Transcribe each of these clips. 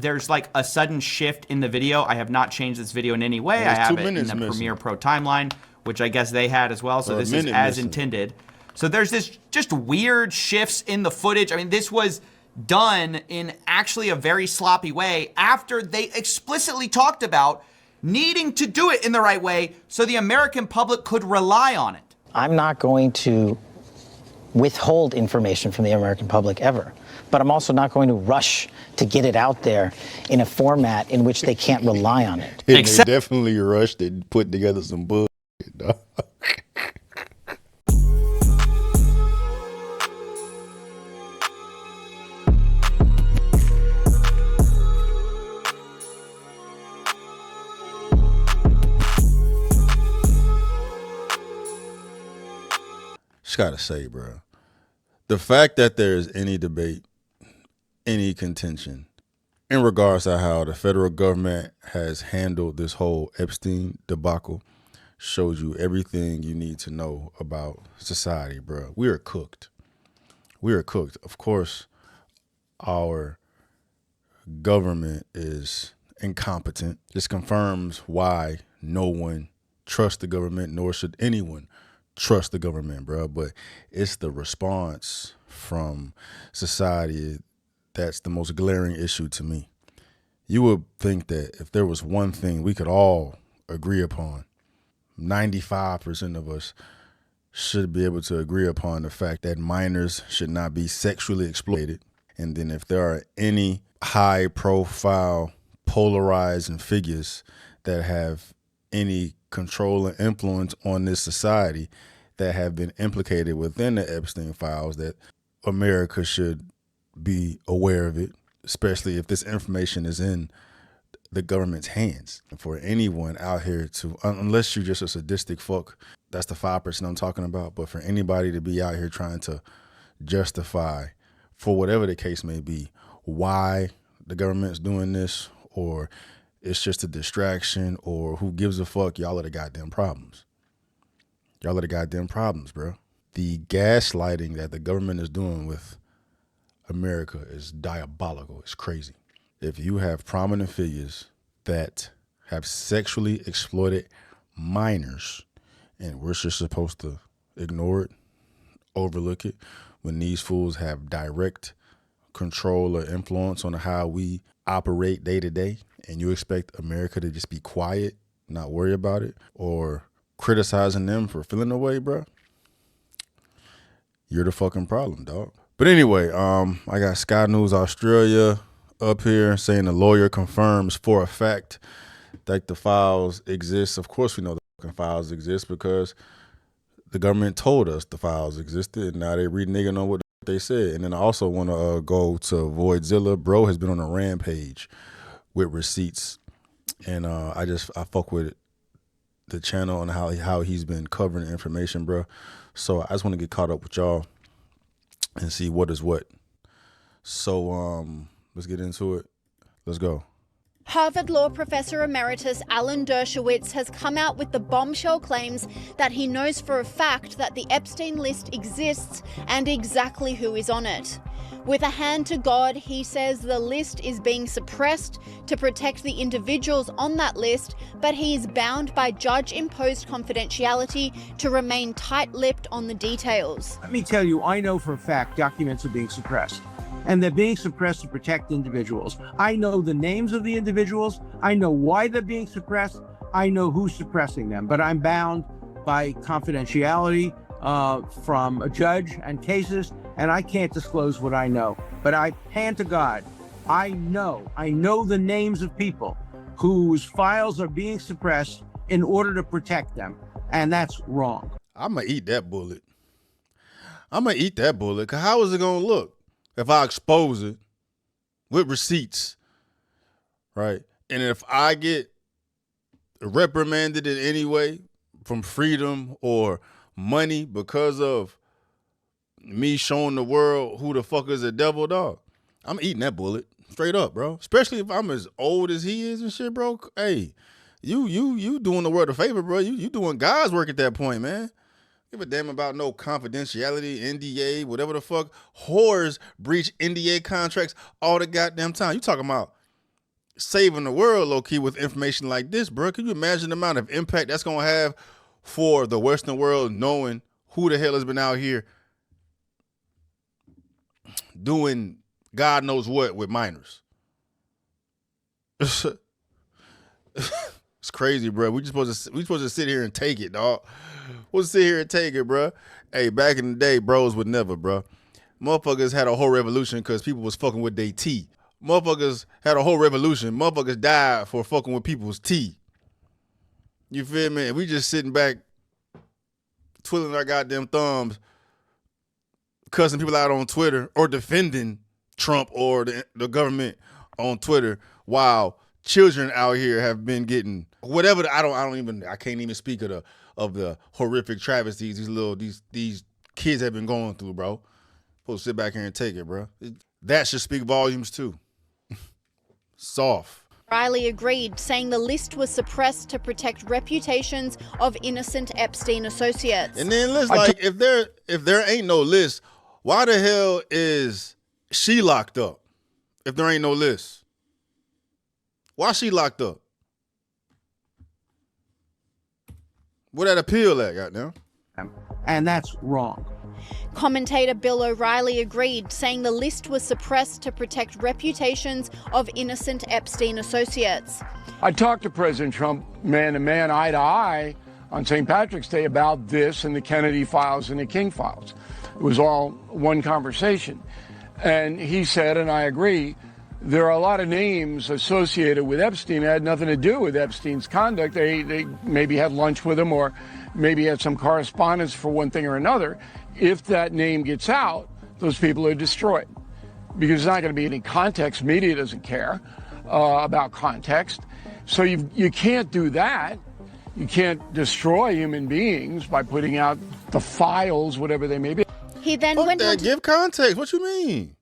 there's like a sudden shift in the video. I have not changed this video in any way. I have it in the Premiere Pro timeline, which I guess they had as well. So this is as intended. So there's this just weird shifts in the footage. I mean, this was done in actually a very sloppy way after they explicitly talked about needing to do it in the right way so the American public could rely on it. I'm not going to withhold information from the American public ever, but I'm also not going to rush to get it out there in a format in which they can't rely on it. They definitely rushed and put together some bullshit, dog. Just gotta say, bro, the fact that there's any debate, any contention in regards to how the federal government has handled this whole Epstein debacle shows you everything you need to know about society, bro. We are cooked. We are cooked. Of course, our government is incompetent. This confirms why no one trusts the government, nor should anyone trust the government, bro. But it's the response from society that's the most glaring issue to me. You would think that if there was one thing we could all agree upon, 95% of us should be able to agree upon the fact that minors should not be sexually exploited. And then if there are any high profile polarizing figures that have any control and influence on this society that have been implicated within the Epstein files, that America should be aware of it, especially if this information is in the government's hands. And for anyone out here to, unless you're just a sadistic fuck, that's the 5% I'm talking about, but for anybody to be out here trying to justify, for whatever the case may be, why the government's doing this, or it's just a distraction, or who gives a fuck, y'all are the goddamn problems. Y'all are the goddamn problems, bro. The gaslighting that the government is doing with America is diabolical. It's crazy. If you have prominent figures that have sexually exploited minors, and we're just supposed to ignore it, overlook it, when these fools have direct control or influence on how we operate day to day, and you expect America to just be quiet, not worry about it, or criticizing them for feeling away, bro, you're the fucking problem, dog. But anyway, I got Sky News Australia up here saying the lawyer confirms for a fact that the files exist. Of course we know the fucking files exist because the government told us the files existed, and now they reneging on what they said. And then I also want to go to Voidzilla. Bro has been on a rampage with receipts, and I fuck with the channel and how he's been covering information, bro. So I just want to get caught up with y'all and see what is what. So let's get into it. Let's go. Harvard Law Professor Emeritus Alan Dershowitz has come out with the bombshell claims that he knows for a fact that the Epstein list exists and exactly who is on it. With a hand to God, he says the list is being suppressed to protect the individuals on that list, but he is bound by judge-imposed confidentiality to remain tight-lipped on the details. Let me tell you, I know for a fact documents are being suppressed. And they're being suppressed to protect individuals. I know the names of the individuals. I know why they're being suppressed. I know who's suppressing them. But I'm bound by confidentiality from a judge and cases, and I can't disclose what I know. But I hand to God, I know the names of people whose files are being suppressed in order to protect them. And that's wrong. I'm going to eat that bullet. Because how is it going to look if I expose it with receipts, right? And if I get reprimanded in any way from freedom or money because of me showing the world who the fuck is a devil, dog, I'm eating that bullet straight up, bro. Especially if I'm as old as he is and shit, bro. Hey, you doing the world a favor, bro. You doing God's work at that point, man. Give a damn about no confidentiality, NDA, whatever the fuck. Whores breach NDA contracts all the goddamn time. You talking about saving the world low-key with information like this, bro. Can you imagine the amount of impact that's going to have for the Western world knowing who the hell has been out here doing God knows what with minors? It's crazy, bro. We supposed to sit here and take it, dog. We'll sit here and take it, bro. Hey, back in the day, bros would never, bro. Motherfuckers had a whole revolution because people was fucking with their tea. Motherfuckers had a whole revolution. Motherfuckers died for fucking with people's tea. You feel me? We just sitting back, twiddling our goddamn thumbs, cussing people out on Twitter or defending Trump or the government on Twitter while children out here have been getting whatever. I can't even speak of the horrific travesties these kids have been going through, bro. Supposed to sit back here and take it, bro. That should speak volumes too. Soft. Riley agreed, saying the list was suppressed to protect reputations of innocent Epstein associates. And then let's if there ain't no list, why the hell is she locked up? If there ain't no list, why she locked up? Where that appeal at, goddamn? And that's wrong. Commentator Bill O'Reilly agreed, saying the list was suppressed to protect reputations of innocent Epstein associates. I talked to President Trump man to man, eye to eye, on St. Patrick's Day about this and the Kennedy files and the King files. It was all one conversation. And he said, and I agree, there are a lot of names associated with Epstein that had nothing to do with Epstein's conduct. They maybe had lunch with him or maybe had some correspondence for one thing or another. If that name gets out, those people are destroyed because there's not going to be any context. Media doesn't care about context. So you can't do that. You can't destroy human beings by putting out the files, whatever they may be. He then went on to give context. What you mean?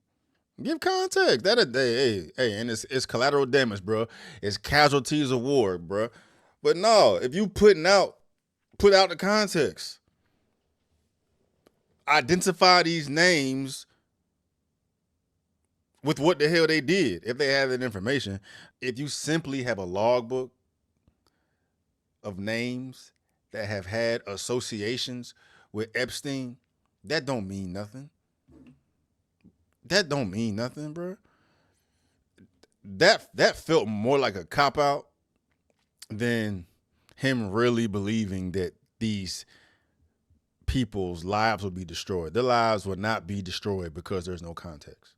Give context. Hey, and it's collateral damage, bro. It's casualties of war, bro. But no, if you put out the context. Identify these names with what the hell they did, if they have that information. If you simply have a logbook of names that have had associations with Epstein, that don't mean nothing. That don't mean nothing, bro. That felt more like a cop-out than him really believing that these people's lives will be destroyed. Their lives will not be destroyed because there's no context.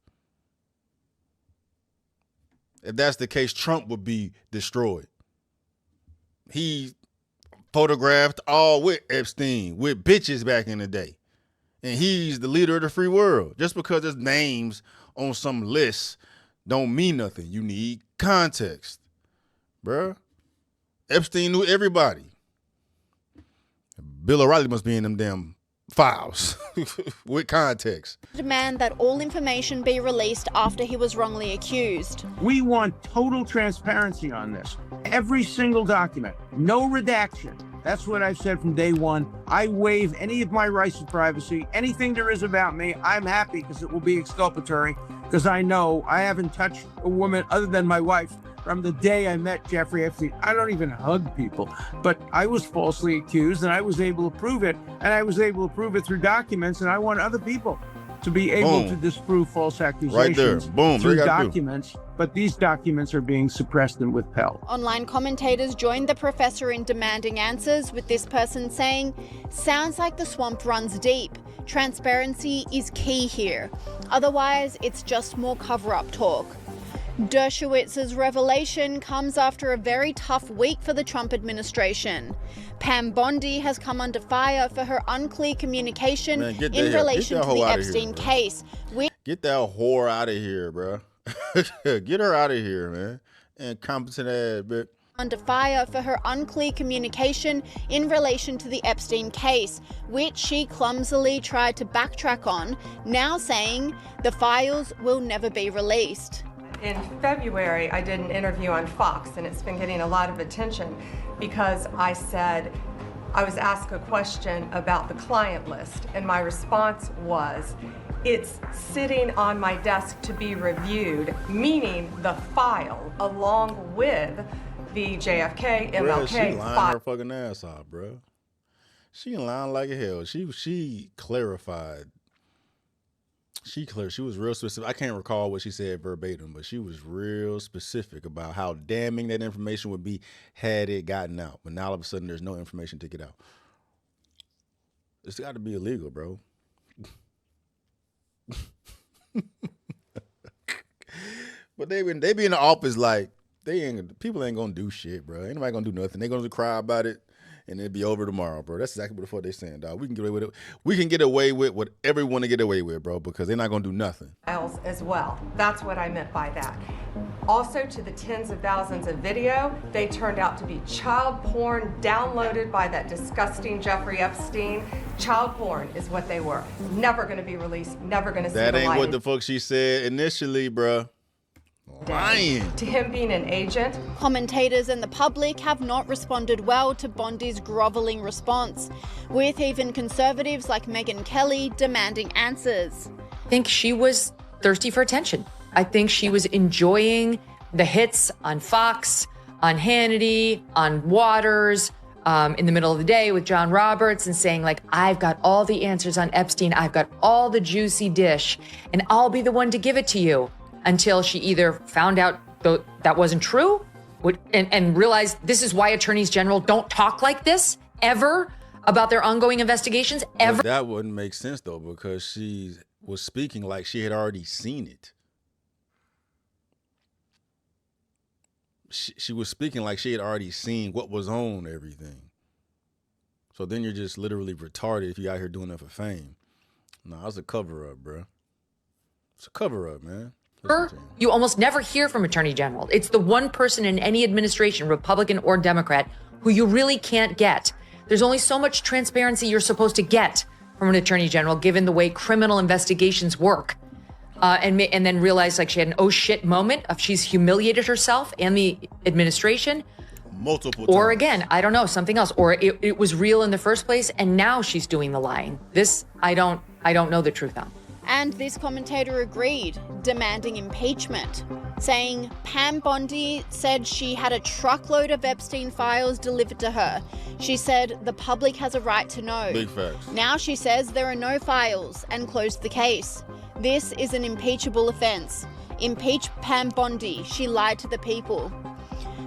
If that's the case, Trump would be destroyed. He photographed all with Epstein, with bitches back in the day. And he's the leader of the free world. Just because there's names on some list don't mean nothing. You need context, bruh. Epstein knew everybody. Bill O'Reilly must be in them damn files with context. Demand that all information be released after he was wrongly accused. We want total transparency on this. Every single document, no redaction. That's what I've said from day one. I waive any of my rights to privacy. Anything there is about me, I'm happy because it will be exculpatory, because I know I haven't touched a woman other than my wife from the day I met Jeffrey Epstein. I don't even hug people, but I was falsely accused and I was able to prove it, and I was able to prove it through documents, and I want other people to be able to disprove false accusations right there. Boom. through documents, but these documents are being suppressed and withheld. Online commentators joined the professor in demanding answers, with this person saying, "Sounds like the swamp runs deep. Transparency is key here. Otherwise, it's just more cover-up talk." Dershowitz's revelation comes after a very tough week for the Trump administration. Pam Bondi has come under fire for her unclear communication in relation to the Epstein case. Get that whore out of here, bro. Get her out of here, man. Incompetent ass bitch. Under fire for her unclear communication in relation to the Epstein case, which she clumsily tried to backtrack on, now saying the files will never be released. In February, I did an interview on Fox, and it's been getting a lot of attention because I was asked a question about the client list, and my response was, It's sitting on my desk to be reviewed, meaning the file along with the JFK, MLK she lying her fucking ass off, bro. She lying like a hell. She clarified. She was real specific. I can't recall what she said verbatim, but she was real specific about how damning that information would be had it gotten out. But now all of a sudden there's no information to get out. It's got to be illegal, bro. But they be in the office like people ain't gonna do shit, bro. Ain't nobody gonna do nothing. They gonna cry about it, and it'll be over tomorrow, bro. That's exactly what the fuck they saying, dog. We can get away with it. We can get away with whatever we want to get away with, bro, because they're not gonna do nothing. Files as well. That's what I meant by that. Also, to the tens of thousands of video, they turned out to be child porn downloaded by that disgusting Jeffrey Epstein. Child porn is what they were. Never going to be released. Never going to see the light. That ain't what the fuck she said initially, bro. Lying. To him being an agent. Commentators and the public have not responded well to Bondi's groveling response, with even conservatives like Megyn Kelly demanding answers. I think she was thirsty for attention. I think she was enjoying the hits on Fox, on Hannity, on Waters, in the middle of the day with John Roberts, and saying like, I've got all the answers on Epstein. I've got all the juicy dish, and I'll be the one to give it to you. Until she either found out that wasn't true and realized this is why attorneys general don't talk like this ever about their ongoing investigations ever. But that wouldn't make sense, though, because she was speaking like she had already seen it. She was speaking like she had already seen what was on everything. So then you're just literally retarded if you out here doing that for fame. No, it's a cover-up, bro. It's a cover-up, man. You almost never hear from attorney general. It's the one person in any administration, Republican or Democrat, who you really can't get. There's only so much transparency you're supposed to get from an attorney general, given the way criminal investigations work. And then realize like she had an oh shit moment of she's humiliated herself and the administration. Multiple times. Or again, I don't know, something else. Or it was real in the first place and now she's doing the lying. This, I don't know the truth on. And this commentator agreed, demanding impeachment, saying Pam Bondi said she had a truckload of Epstein files delivered to her. She said the public has a right to know. Big facts. Now she says there are no files and closed the case. This is an impeachable offence. Impeach Pam Bondi. She lied to the people.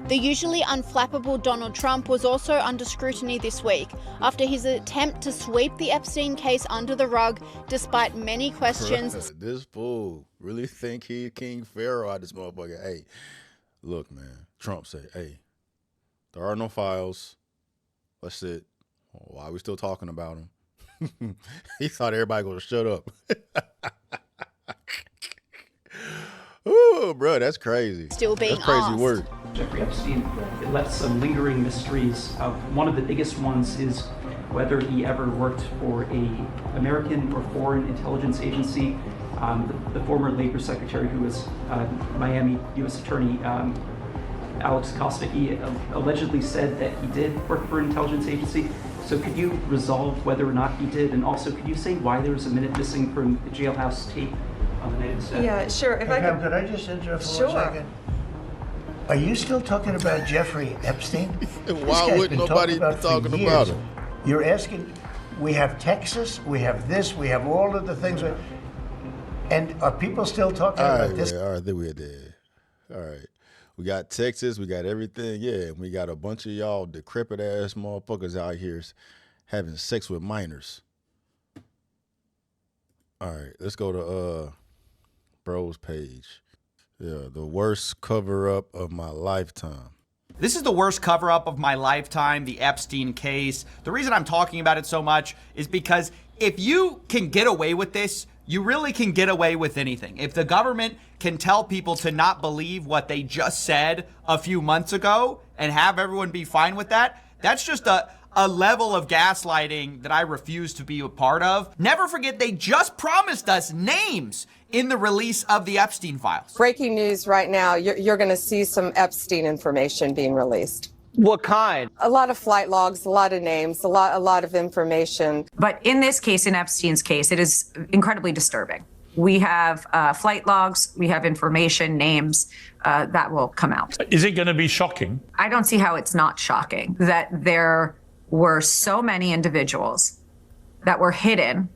The usually unflappable Donald Trump was also under scrutiny this week after his attempt to sweep the Epstein case under the rug despite many questions. This fool really think he King Pharaoh out this motherfucker. Hey, look, man. Trump said, hey, there are no files. That's it. Why are we still talking about him? He thought everybody going to shut up. Ooh, bro, that's crazy. Still being that's crazy asked. Word. Jeffrey Epstein, it left some lingering mysteries. One of the biggest ones is whether he ever worked for a American or foreign intelligence agency. The former Labor Secretary, who was Miami U.S. Attorney Alex Acosta, he allegedly said that he did work for an intelligence agency. So could you resolve whether or not he did? And also, could you say why there was a minute missing from the jailhouse tape on the night of the set? Yeah, sure. If I Pam, could I just interrupt for Sure. 1 second? Are you still talking about Jeffrey Epstein? Why wouldn't nobody be talking about him? You're asking, we have Texas, we have this, we have all of the things. And are people still talking about this? All right, then we're there. All right. We got Texas, we got everything, yeah. And we got a bunch of y'all decrepit ass motherfuckers out here having sex with minors. All right, let's go to Bro's page. Yeah, the worst cover-up of my lifetime. This is the worst cover-up of my lifetime, the Epstein case. The reason I'm talking about it so much is because if you can get away with this, you really can get away with anything. If the government can tell people to not believe what they just said a few months ago and have everyone be fine with that, that's just a level of gaslighting that I refuse to be a part of. Never forget, they just promised us names in the release of the Epstein files. Breaking news right now, you're going to see some Epstein information being released. What kind? A lot of flight logs, a lot of names, a lot of information. But in this case, in Epstein's case, it is incredibly disturbing. We have flight logs, we have information, names that will come out. Is it going to be shocking? I don't see how it's not shocking that there were so many individuals that were hidden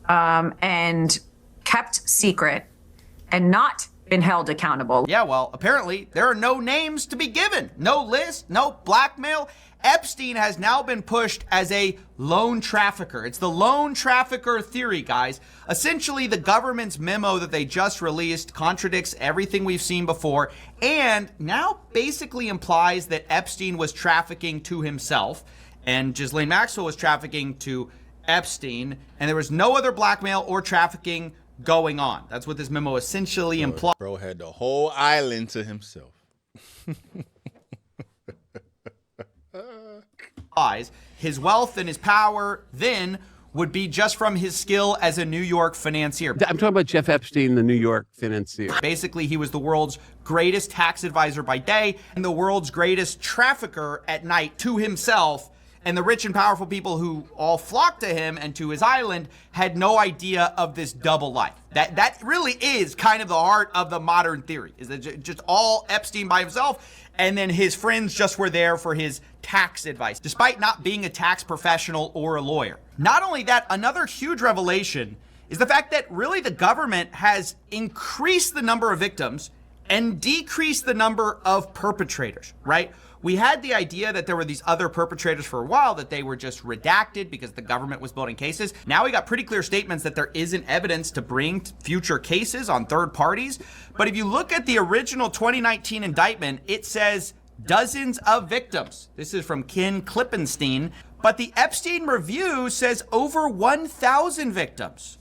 and kept secret and not been held accountable. Yeah, well, apparently there are no names to be given, no list, no blackmail. Epstein has now been pushed as a lone trafficker. It's the lone trafficker theory, guys. Essentially, the government's memo that they just released contradicts everything we've seen before and now basically implies that Epstein was trafficking to himself and Ghislaine Maxwell was trafficking to Epstein, and there was no other blackmail or trafficking going on. That's what this memo essentially implies. Bro had the whole island to himself. His wealth and his power then would be just from his skill as a New York financier. I'm talking about Jeff Epstein, the New York financier. Basically, he was the world's greatest tax advisor by day and the world's greatest trafficker at night to himself. And the rich and powerful people who all flocked to him and to his island had no idea of this double life. That really is kind of the heart of the modern theory, is that just all Epstein by himself, and then his friends just were there for his tax advice, despite not being a tax professional or a lawyer. Not only that, another huge revelation is the fact that really the government has increased the number of victims and decreased the number of perpetrators, right? We had the idea that there were these other perpetrators for a while, that they were just redacted because the government was building cases. Now we got pretty clear statements that there isn't evidence to bring future cases on third parties. But if you look at the original 2019 indictment, it says dozens of victims. This is from Ken Klippenstein. But the Epstein review says over 1,000 victims.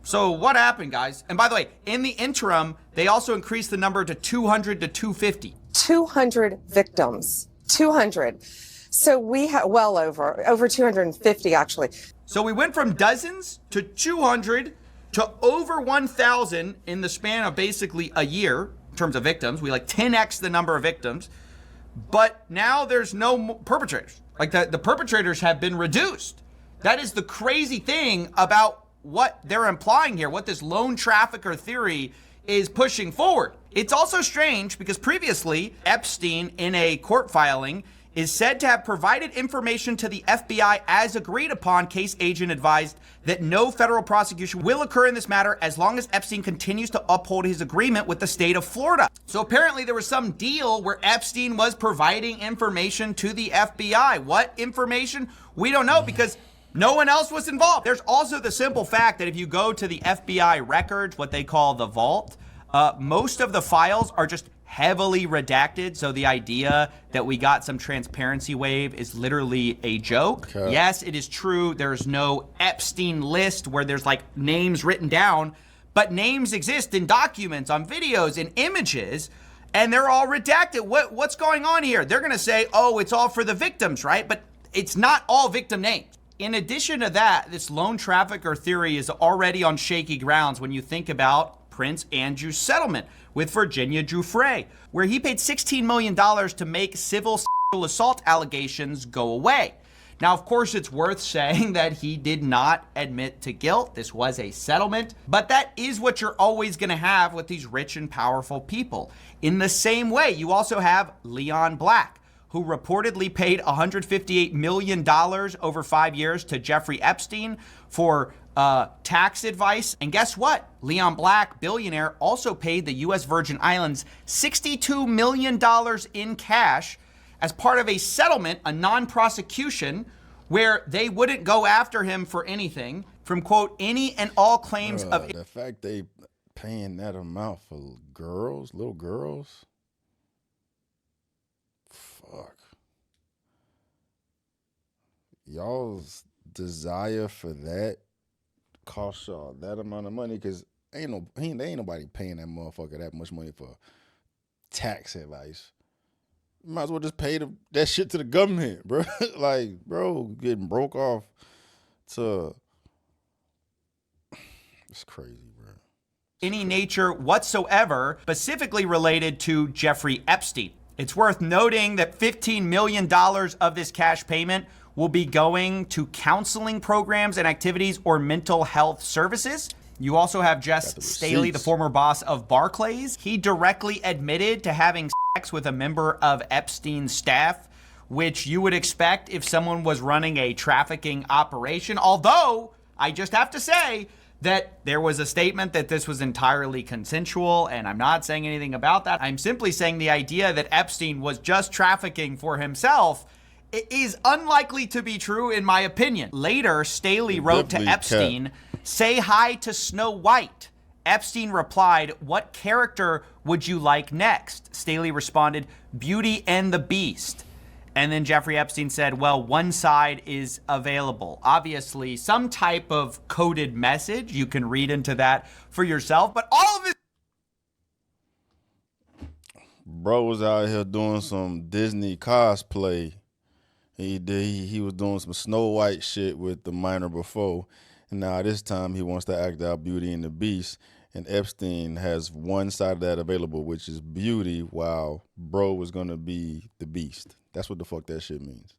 So what happened, guys? And by the way, in the interim, they also increased the number to 200 to 250. 200 victims, 200. So we have well over 250 actually. So we went from dozens to 200 to over 1,000 in the span of basically a year in terms of victims. We like 10x the number of victims, but now there's no perpetrators. Like the perpetrators have been reduced. That is the crazy thing about what they're implying here, what this lone trafficker theory is pushing forward. It's also strange because previously Epstein, in a court filing, is said to have provided information to the FBI as agreed upon. Case agent advised that no federal prosecution will occur in this matter as long as Epstein continues to uphold his agreement with the state of Florida. So apparently there was some deal where Epstein was providing information to the FBI. What information? We don't know because no one else was involved. There's also the simple fact that if you go to the FBI records, what they call the vault, most of the files are just heavily redacted. So the idea that we got some transparency wave is literally a joke. Okay. Yes, it is true. There's no Epstein list where there's like names written down, but names exist in documents, on videos, in images, and they're all redacted. What's going on here? They're going to say, oh, it's all for the victims, right? But it's not all victim names. In addition to that, this lone trafficker theory is already on shaky grounds when you think about Prince Andrew's settlement with Virginia Giuffre, where he paid $16 million to make civil sexual assault allegations go away. Now, of course, it's worth saying that he did not admit to guilt. This was a settlement, but that is what you're always going to have with these rich and powerful people. In the same way, you also have Leon Black, who reportedly paid $158 million over 5 years to Jeffrey Epstein for tax advice. And guess what? Leon Black, billionaire, also paid the U.S. Virgin Islands $62 million in cash as part of a settlement, a non-prosecution, where they wouldn't go after him for anything from, quote, any and all claims of... The fact they paying that amount for girls, little girls... Fuck. Y'all's desire for that cost y'all that amount of money, because ain't nobody paying that motherfucker that much money for tax advice. You might as well just pay that shit to the government, bro. Like, bro, getting broke off to... It's crazy, bro. Any nature whatsoever, specifically related to Jeffrey Epstein. It's worth noting that $15 million of this cash payment will be going to counseling programs and activities or mental health services. You also have Jess Staley, the former boss of Barclays. He directly admitted to having sex with a member of Epstein's staff, which you would expect if someone was running a trafficking operation. Although, I just have to say that there was a statement that this was entirely consensual, and I'm not saying anything about that. I'm simply saying the idea that Epstein was just trafficking for himself is unlikely to be true, in my opinion. Later, Staley wrote to Epstein, "Say hi to Snow White." Epstein replied, "What character would you like next?" Staley responded, "Beauty and the Beast." And then Jeffrey Epstein said, "Well, one side is available." Obviously, some type of coded message. You can read into that for yourself. But all of it. Bro was out here doing some Disney cosplay. He was doing some Snow White shit with the minor before. And now this time he wants to act out Beauty and the Beast. And Epstein has one side of that available, which is beauty, while bro was going to be the beast. That's what the fuck that shit means.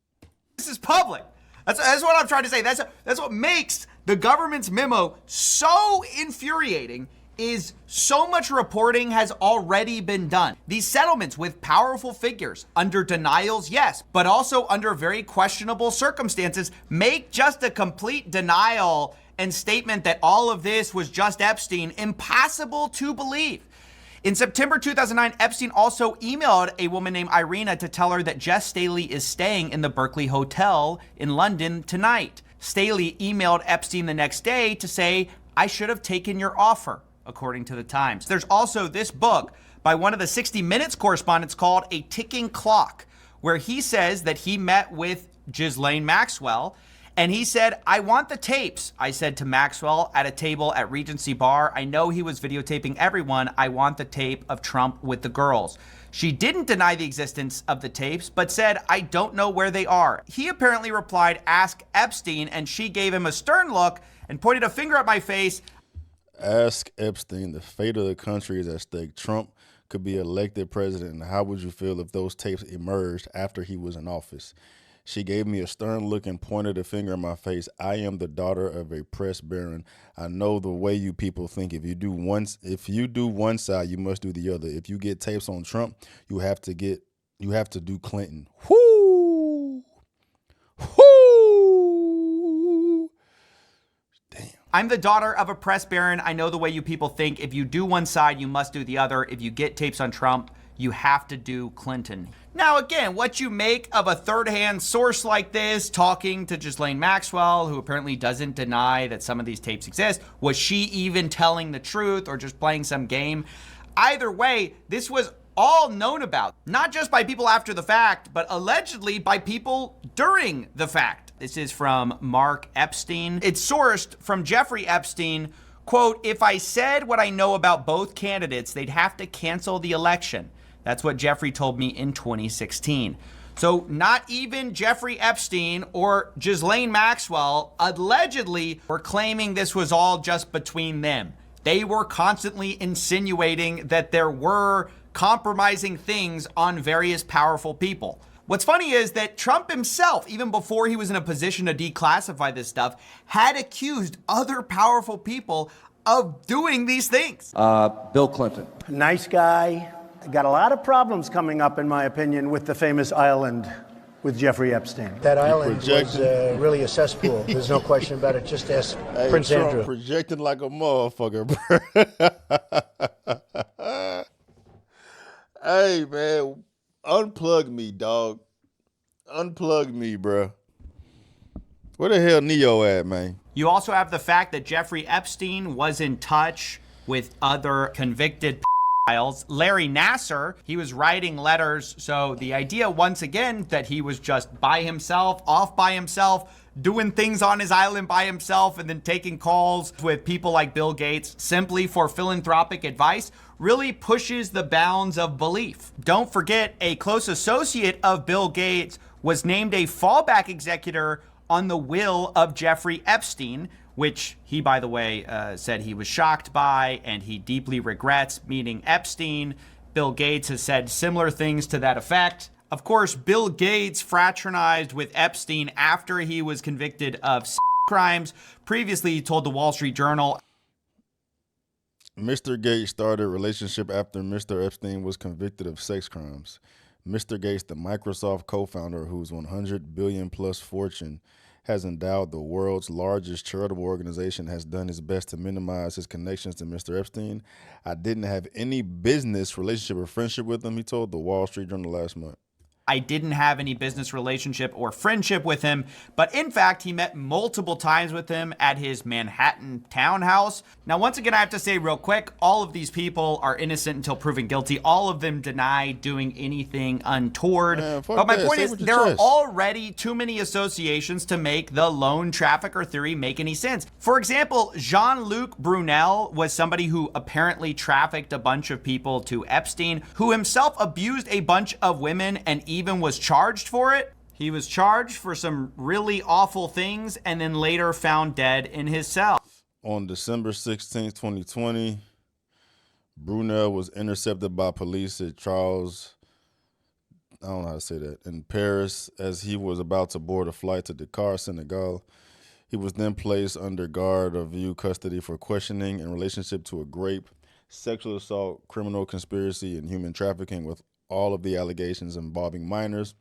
This is public. That's what I'm trying to say. That's what makes the government's memo so infuriating, is so much reporting has already been done. These settlements with powerful figures, under denials, yes, but also under very questionable circumstances, make just a complete denial and statement that all of this was just Epstein impossible to believe. In September 2009, Epstein also emailed a woman named Irina to tell her that Jess Staley is staying in the Berkeley Hotel in London tonight. Staley emailed Epstein the next day to say, "I should have taken your offer," according to the Times. There's also this book by one of the 60 Minutes correspondents called A Ticking Clock, where he says that he met with Ghislaine Maxwell, and he said, "I want the tapes," I said to Maxwell at a table at Regency Bar. "I know he was videotaping everyone. I want the tape of Trump with the girls." She didn't deny the existence of the tapes, but said, "I don't know where they are." He apparently replied, "Ask Epstein," and she gave him a stern look and pointed a finger at my face. Ask Epstein. The fate of the country is at stake. Trump could be elected president, and how would you feel if those tapes emerged after he was in office? She gave me a stern look and pointed a finger in my face. "I am the daughter of a press baron. I know the way you people think. If you do one side, you must do the other. If you get tapes on Trump, you have to do Clinton." Whoo! Whoo! Damn. "I'm the daughter of a press baron. I know the way you people think. If you do one side, you must do the other. If you get tapes on Trump, you have to do Clinton." Now, again, what you make of a third-hand source like this talking to Ghislaine Maxwell, who apparently doesn't deny that some of these tapes exist, was she even telling the truth or just playing some game? Either way, this was all known about, not just by people after the fact, but allegedly by people during the fact. This is from Mark Epstein. It's sourced from Jeffrey Epstein. Quote, "If I said what I know about both candidates, they'd have to cancel the election." That's what Jeffrey told me in 2016. So not even Jeffrey Epstein or Ghislaine Maxwell allegedly were claiming this was all just between them. They were constantly insinuating that there were compromising things on various powerful people. What's funny is that Trump himself, even before he was in a position to declassify this stuff, had accused other powerful people of doing these things. Bill Clinton. Nice guy. Got a lot of problems coming up, in my opinion, with the famous island with Jeffrey Epstein. That island was really a cesspool. There's no question about it. Just ask Prince Trump Andrew. Projecting like a motherfucker, bro. Hey, man, unplug me, dog. Unplug me, bro. Where the hell Neo at, man? You also have the fact that Jeffrey Epstein was in touch with other convicted Larry Nassar. He was writing letters. So the idea, once again, that he was just by himself, off by himself, doing things on his island by himself, and then taking calls with people like Bill Gates simply for philanthropic advice, really pushes the bounds of belief. Don't forget, a close associate of Bill Gates was named a fallback executor on the will of Jeffrey Epstein, which he, by the way, said he was shocked by and he deeply regrets meeting Epstein. Bill Gates has said similar things to that effect. Of course, Bill Gates fraternized with Epstein after he was convicted of crimes. Previously, he told the Wall Street Journal, Mr. Gates started a relationship after Mr. Epstein was convicted of sex crimes. Mr. Gates, the Microsoft co-founder whose 100 billion plus fortune has endowed the world's largest charitable organization, has done his best to minimize his connections to Mr. Epstein. I didn't have any business relationship or friendship with him, he told the Wall Street Journal last month. I didn't have any business relationship or friendship with him, but in fact, he met multiple times with him at his Manhattan townhouse. Now, once again, I have to say real quick, all of these people are innocent until proven guilty. All of them deny doing anything untoward. But my point is, there are already too many associations to make the lone trafficker theory make any sense. For example, Jean-Luc Brunel was somebody who apparently trafficked a bunch of people to Epstein, who himself abused a bunch of women and even was charged for it. He was charged for some really awful things and then later found dead in his cell. On December 16, 2020, Brunel was intercepted by police at Charles, I don't know how to say that, in Paris as he was about to board a flight to Dakar, Senegal. He was then placed under guard of view custody for questioning in relationship to a rape, sexual assault, criminal conspiracy, and human trafficking, with all of the allegations involving minors.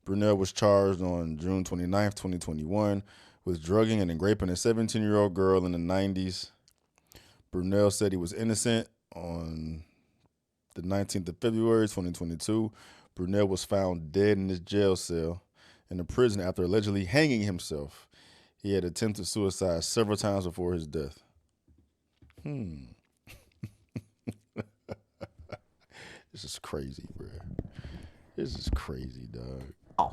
Brunel was charged on June 29, 2021 with drugging and raping a 17-year-old girl in the 90s. Brunel said he was innocent. On the 19th of February, 2022, Brunel was found dead in his jail cell in a prison after allegedly hanging himself. He had attempted suicide several times before his death. This is crazy, bro. This is crazy, dog.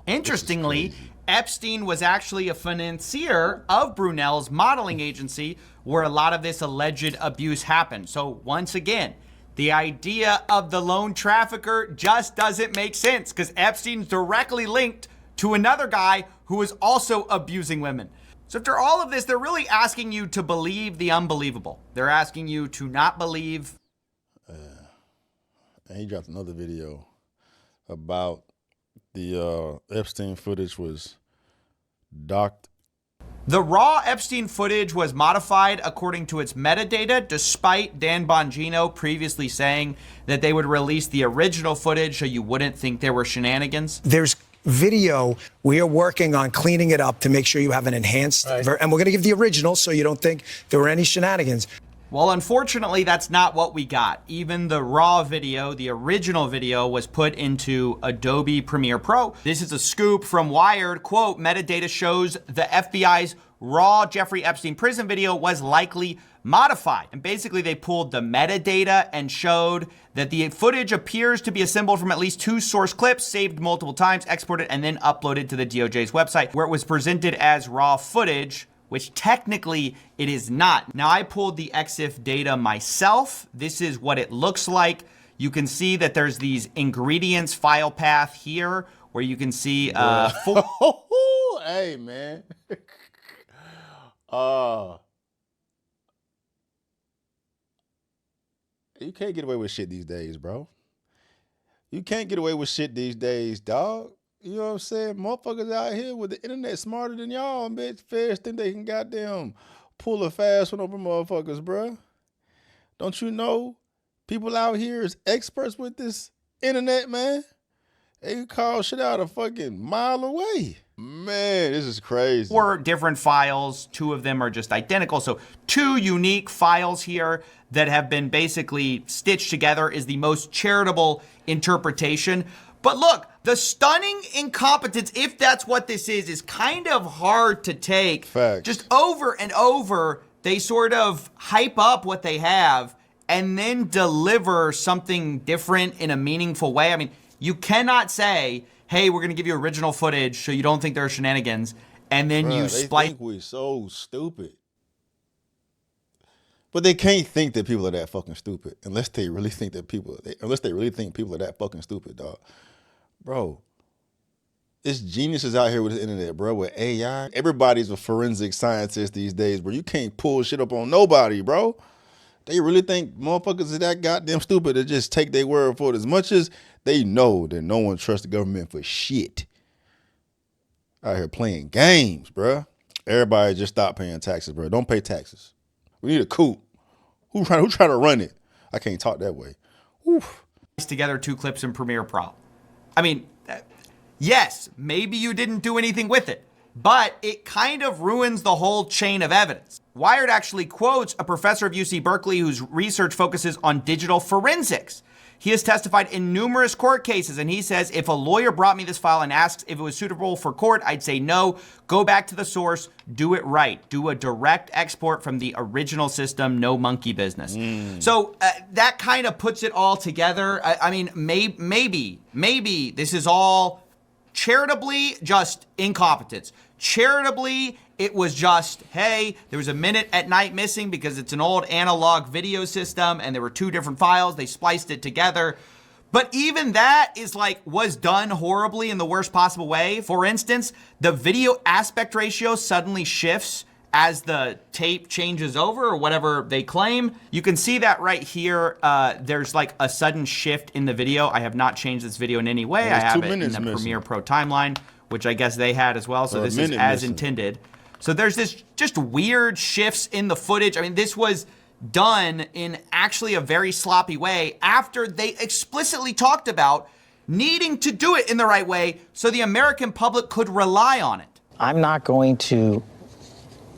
Interestingly, Epstein was actually a financier of Brunel's modeling agency where a lot of this alleged abuse happened. So once again, the idea of the lone trafficker just doesn't make sense because Epstein's directly linked to another guy who is also abusing women. So after all of this, they're really asking you to believe the unbelievable. They're asking you to not believe. And he dropped another video about the Epstein footage was docked. The raw Epstein footage was modified according to its metadata, despite Dan Bongino previously saying that they would release the original footage so you wouldn't think there were shenanigans. There's video. We are working on cleaning it up to make sure you have an enhanced, and we're going to give the original so you don't think there were any shenanigans. Well, unfortunately, that's not what we got. Even the raw video, the original video, was put into Adobe Premiere Pro. This is a scoop from Wired. Quote, metadata shows the FBI's raw Jeffrey Epstein prison video was likely modified. And basically, they pulled the metadata and showed that the footage appears to be assembled from at least 2 source clips, saved multiple times, exported, and then uploaded to the DOJ's website, where it was presented as raw footage, which technically it is not. Now, I pulled the EXIF data myself. This is what it looks like. You can see that there's these ingredients file path here where you can see Hey, man. You can't get away with shit these days, bro. You can't get away with shit these days, dog. You know what I'm saying? Motherfuckers out here with the internet smarter than y'all, bitch. Fast think they can goddamn pull a fast one over motherfuckers, bruh. Don't you know people out here is experts with this internet, man? They can call shit out a fucking mile away. Man, this is crazy. 4 different files. 2 of them are just identical. So 2 unique files here that have been basically stitched together is the most charitable interpretation. But look, the stunning incompetence, if that's what this is kind of hard to take. Facts. Just over and over, they sort of hype up what they have and then deliver something different in a meaningful way. I mean, you cannot say, hey, we're going to give you original footage so you don't think there are shenanigans, and then you splice. They think we're so stupid. But they can't think that people are that fucking stupid unless they really think that people are that fucking stupid, dog. Bro, it's geniuses out here with the internet, bro, with AI. Everybody's a forensic scientist these days, bro. You can't pull shit up on nobody, bro. They really think motherfuckers are that goddamn stupid to just take their word for it, as much as they know that no one trusts the government for shit. Out here playing games, bro. Everybody just stop paying taxes, bro. Don't pay taxes. We need a coup. Who trying to run it? I can't talk that way. Oof. Together 2 clips in Premiere Pro. I mean, yes, maybe you didn't do anything with it, but it kind of ruins the whole chain of evidence. Wired actually quotes a professor of UC Berkeley whose research focuses on digital forensics. He has testified in numerous court cases, and he says, if a lawyer brought me this file and asks if it was suitable for court, I'd say no. Go back to the source. Do it right. Do a direct export from the original system. No monkey business. So that kind of puts it all together. I mean, maybe this is all charitably just incompetence. Charitably, it was just, hey, there was a minute at night missing because it's an old analog video system and there were 2 different files. They spliced it together. But even that is was done horribly in the worst possible way. For instance, the video aspect ratio suddenly shifts as the tape changes over or whatever they claim. You can see that right here. There's a sudden shift in the video. I have not changed this video in any way. I have it in the Premiere Pro timeline, which I guess they had as well. So this is as intended. So there's this just weird shifts in the footage. I mean, this was done in actually a very sloppy way after they explicitly talked about needing to do it in the right way so the American public could rely on it. I'm not going to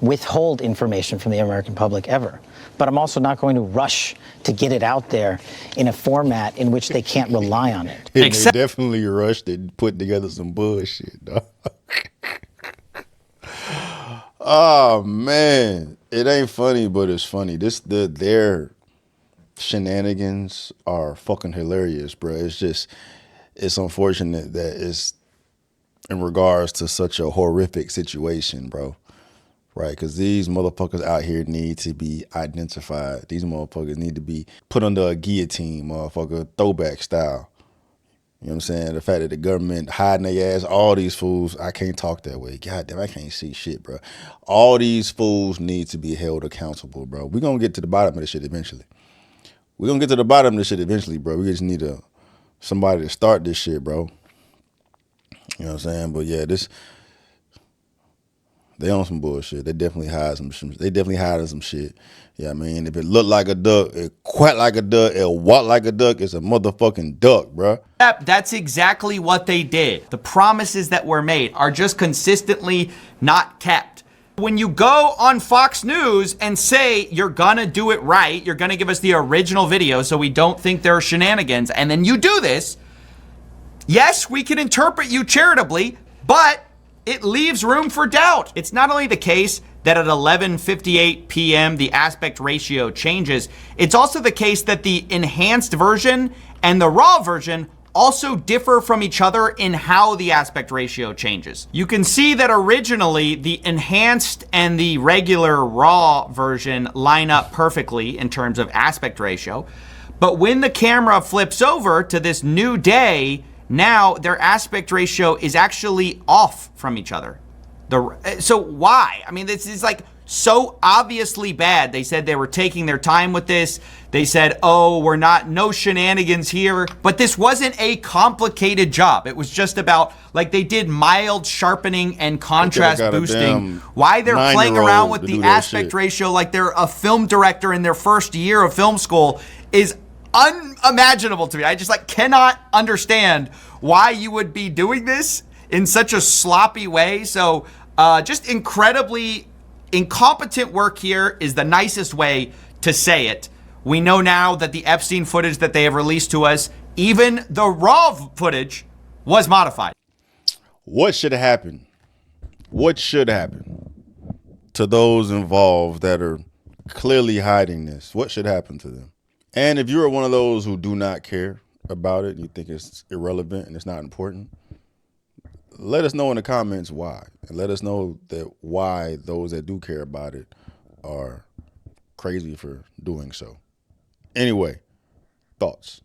withhold information from the American public ever, but I'm also not going to rush to get it out there in a format in which they can't rely on it. They definitely rushed and put together some bullshit, dog. Oh man, it ain't funny, but it's funny. Their shenanigans are fucking hilarious, bro. It's unfortunate that it's in regards to such a horrific situation, bro. Right? Because these motherfuckers out here need to be identified. These motherfuckers need to be put under a guillotine, motherfucker, throwback style. You know what I'm saying? The fact that the government hiding their ass, all these fools, I can't talk that way. God damn, I can't see shit, bro. All these fools need to be held accountable, bro. We're going to get to the bottom of this shit eventually. We're going to get to the bottom of this shit eventually, bro. We just need somebody to start this shit, bro. You know what I'm saying? But yeah, they on some bullshit. They definitely hide some shit. They definitely hiding some shit. Yeah, I mean, if it look like a duck, it quack like a duck, it walk like a duck, it's a motherfucking duck, bro. Yep, that's exactly what they did. The promises that were made are just consistently not kept. When you go on Fox News and say you're gonna do it right, you're gonna give us the original video so we don't think there are shenanigans, and then you do this, yes, we can interpret you charitably, but it leaves room for doubt. It's not only the case that at 11:58 p.m. the aspect ratio changes, it's also the case that the enhanced version and the raw version also differ from each other in how the aspect ratio changes. You can see that originally the enhanced and the regular raw version line up perfectly in terms of aspect ratio, but when the camera flips over to this new day, now their aspect ratio is actually off from each other. So why? I mean, this is so obviously bad. They said they were taking their time with this. They said, oh, no shenanigans here. But this wasn't a complicated job. It was just about, they did mild sharpening and contrast boosting. Why they're playing around with the aspect ratio like they're a film director in their first year of film school is unimaginable to me. I just cannot understand why you would be doing this in such a sloppy way. So just incredibly incompetent work here is the nicest way to say it. We know now that the Epstein footage that they have released to us, even the raw footage, was modified. What should happen? What should happen to those involved that are clearly hiding this? What should happen to them? And if you're one of those who do not care about it and you think it's irrelevant and it's not important, let us know in the comments why. And let us know that why those that do care about it are crazy for doing so. Anyway, thoughts?